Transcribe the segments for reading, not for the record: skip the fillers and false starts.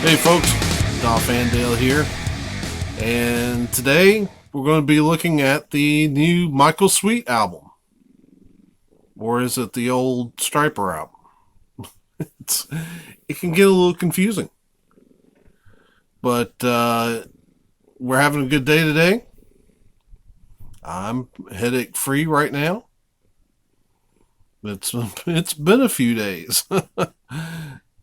Hey folks, Don Fandale here, and today we're going to be looking at the new Michael Sweet album, or is it the old Striper album? It can get a little confusing, but we're having a good day today. I'm headache free right now. It's been a few days.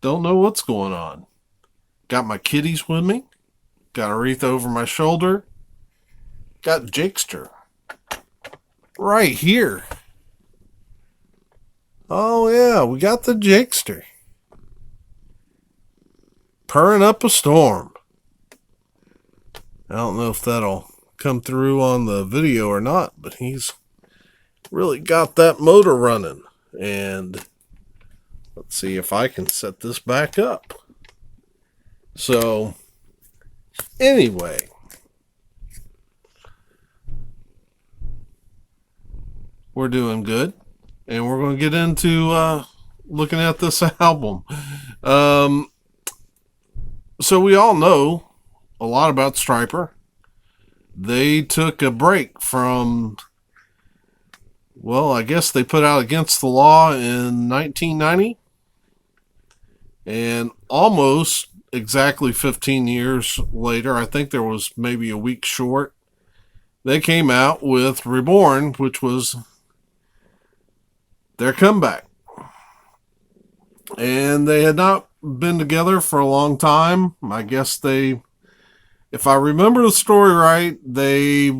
Don't know what's going on. Got my kitties with me. Got a wreath over my shoulder. Got Jakester right here. Oh yeah, we got the Jakester purring up a storm. I don't know if that'll come through on the video or not, but he's really got that motor running. And let's see if I can set this back up. So, anyway, we're doing good, and we're going to get into looking at this album. So we all know a lot about Striper. They took a break from, well, I guess they put out Against the Law in 1990, and almost exactly 15 years later, I think there was maybe a week short, they came out with Reborn, which was their comeback. And they had not been together for a long time. I guess they, if I remember the story right, the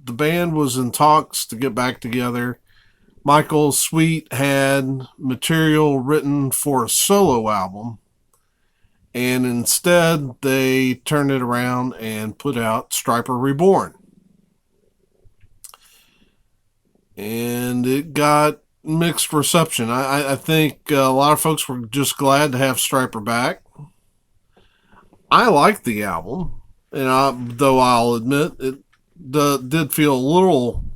band was in talks to get back together. Michael Sweet had material written for a solo album, and instead they turned it around and put out Striper Reborn. And it got mixed reception. I think a lot of folks were just glad to have Striper back. I liked the album, and though I'll admit it did feel a little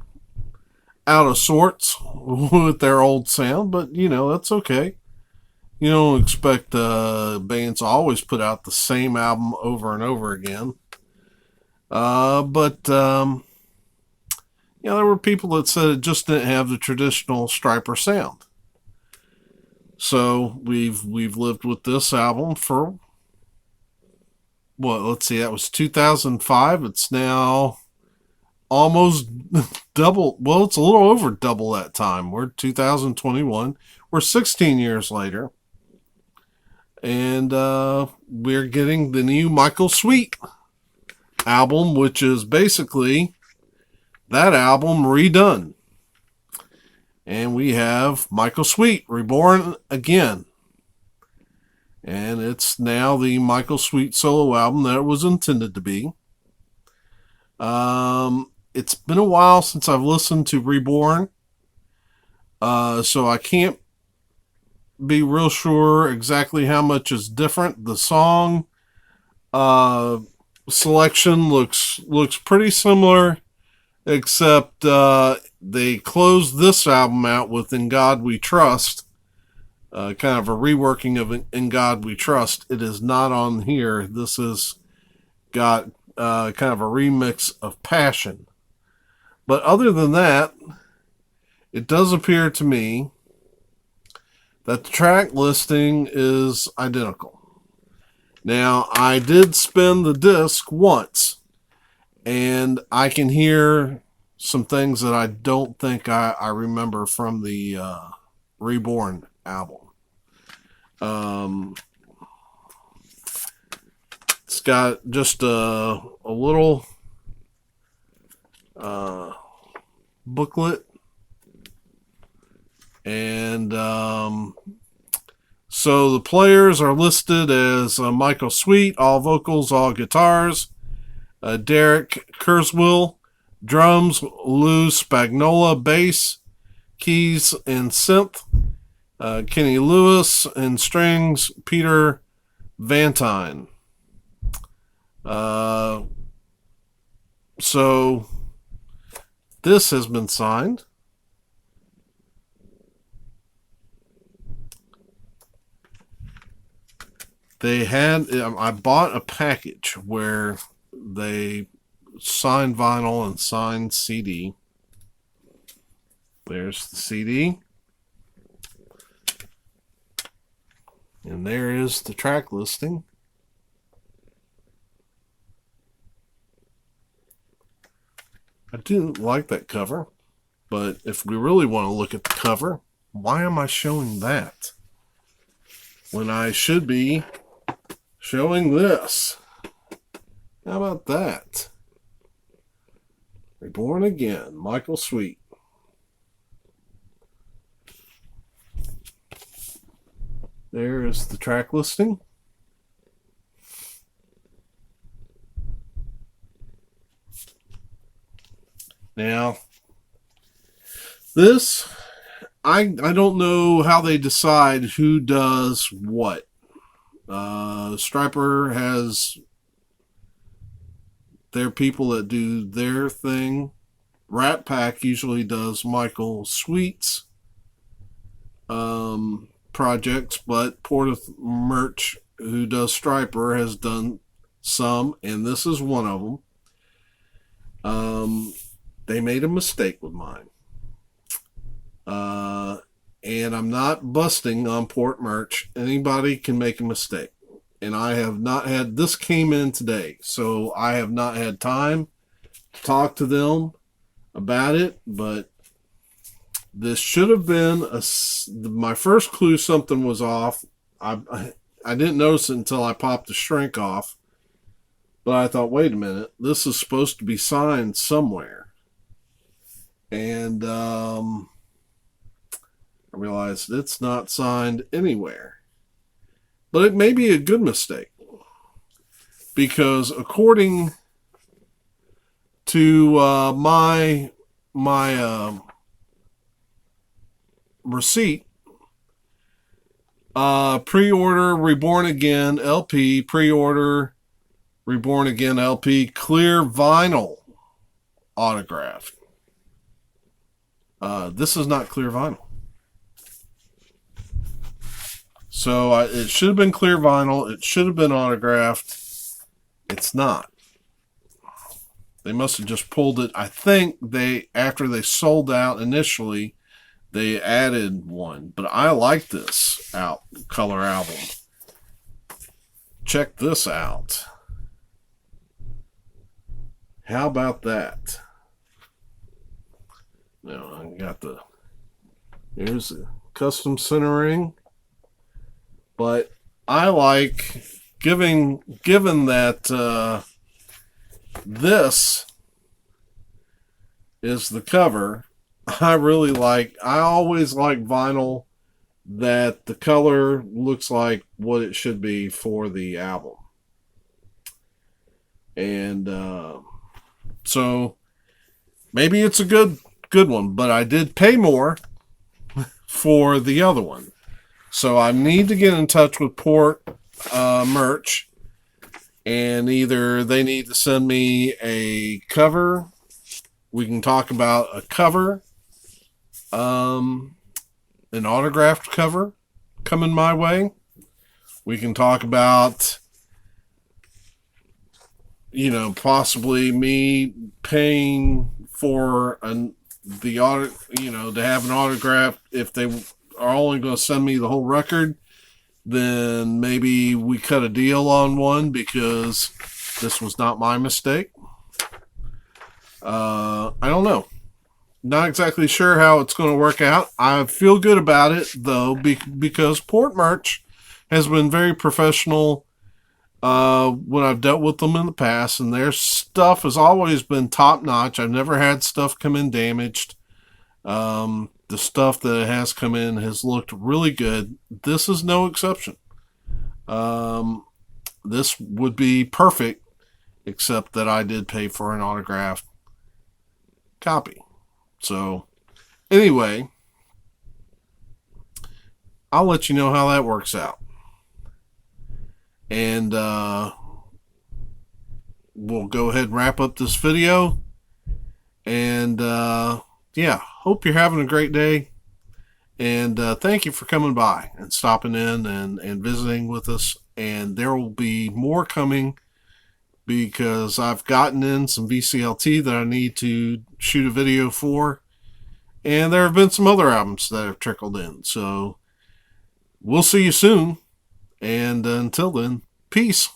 out of sorts with their old sound, but you know, that's okay. You don't expect bands to always put out the same album over and over again. But there were people that said it just didn't have the traditional Striper sound. So we've lived with this album for what? Let's see, that was 2005. It's now almost double. Well, it's a little over double that time. We're 2021. We're 16 years later. And we're getting the new Michael Sweet album, which is basically that album redone. And we have Michael Sweet, Reborn Again. And it's now the Michael Sweet solo album that it was intended to be. It's been a while since I've listened to Reborn. So I can't be real sure exactly how much is different. The song selection looks pretty similar, except they closed this album out with In God We Trust, kind of a reworking of In God We Trust. It is not on here. This has got kind of a remix of Passion. But other than that, it does appear to me that the track listing is identical. Now, I did spin the disc once, and I can hear some things that I don't think I remember from the Reborn album. It's got just a little booklet. And so the players are listed as Michael Sweet, all vocals, all guitars. Derek Kurzweil, drums. Lou Spagnola, bass, keys, and synth. Kenny Lewis, and strings. Peter Vantine. So this has been signed. I bought a package where they signed vinyl and signed CD. There's the CD. And there is the track listing. I didn't like that cover, but if we really want to look at the cover, why am I showing that when I should be showing this? How about that? Reborn Again, Michael Sweet. There is the track listing. Now, this, I don't know how they decide who does what. Striper has their people that do their thing. Rat Pack usually does Michael Sweet's projects, but Porteth Merch, who does Striper, has done some, and this is one of them. They made a mistake with mine. And I'm not busting on Port Merch. Anybody can make a mistake. And I have not had, this came in today, so I have not had time to talk to them about it, but this should have been my first clue something was off. I didn't notice it until I popped the shrink off, but I thought, wait a minute, this is supposed to be signed somewhere. And I realized it's not signed anywhere. But it may be a good mistake, because according to my receipt, pre-order Reborn Again LP, pre-order Reborn Again LP, clear vinyl autographed. This is not clear vinyl. So it should have been clear vinyl. It should have been autographed. It's not. They must have just pulled it. I think after they sold out initially, they added one. But I like this color album. Check this out. How about that? Now I got here's the custom centering. But I like, given that this is the cover, I always like vinyl that the color looks like what it should be for the album. And so maybe it's a good one, but I did pay more for the other one. So I need to get in touch with Port Merch, and either they need to send me a cover. We can talk about a cover, an autographed cover coming my way. We can talk about, possibly me paying for to have an autograph. If they are only going to send me the whole record, then maybe we cut a deal on one, because this was not my mistake. I don't know. Not exactly sure how it's going to work out. I feel good about it, though, because Port Merch has been very professional when I've dealt with them in the past, and their stuff has always been top notch. I've never had stuff come in damaged. The stuff that has come in has looked really good. This is no exception. This would be perfect, except that I did pay for an autographed copy. So, anyway, I'll let you know how that works out. And we'll go ahead and wrap up this video. And hope you're having a great day. And thank you for coming by and stopping in and visiting with us and there will be more coming because I've gotten in some VCLT that I need to shoot a video for, and there have been some other albums that have trickled in. So we'll see you soon, and until then, peace.